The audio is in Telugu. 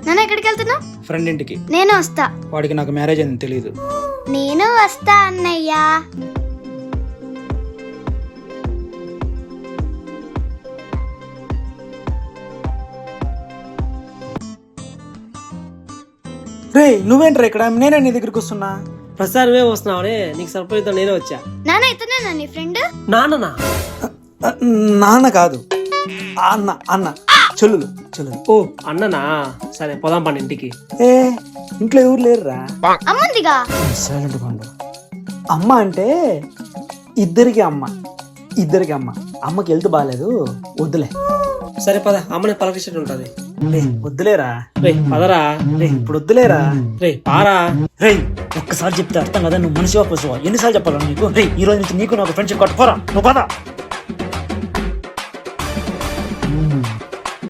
నాన్న ఎక్కడికి వెళ్తున్నావు? ఫ్రెండ్ ఇంటికి. నేను వస్తా. వాడికి నాకు మ్యారేజ్ అని తెలియదు. నేను వస్తా అన్నయ్యా. రే నువ్వేంట్రా ఇక్కడ? నేనే నీ దగ్గరికి వస్తున్నా. ప్రసాద్ నువ్వే వస్తున్నావనే, నీకు సర్ప్రైజ్ నేనే వచ్చా. నాన్న ఇతనేనా నీ ఫ్రెండ్? నాన్ననా? నాన్న కాదు, అన్న. అన్న చెల్లులు. ఓ అన్ననా? సరే పోదాం పండి ఇంటికి. ఏ ఇంట్లో ఎవరు లేరురా. అమ్మందిగా. సైలెంట్ పండు. అమ్మ అంటే ఇద్దరికి అమ్మ. అమ్మకి హెల్త్ బాగాలేదు, వద్దులే. సరే పద, అమ్మని పలకరించినట్టు ఉంటది. రే వద్దులేరా. రే పదరా. రే ఇప్పుడు వద్దులేరా. రే పారా. రే ఒక్కసారి చెప్తే అర్థం కదా, నువ్వు మనిషివా పశువా? ఎన్నిసార్లు చెప్పాలా నీకు? రే ఈ రోజు నుంచి నీకు నాకు ఫ్రెండ్షిప్ కట్టుకోరా. నువ్వు పద.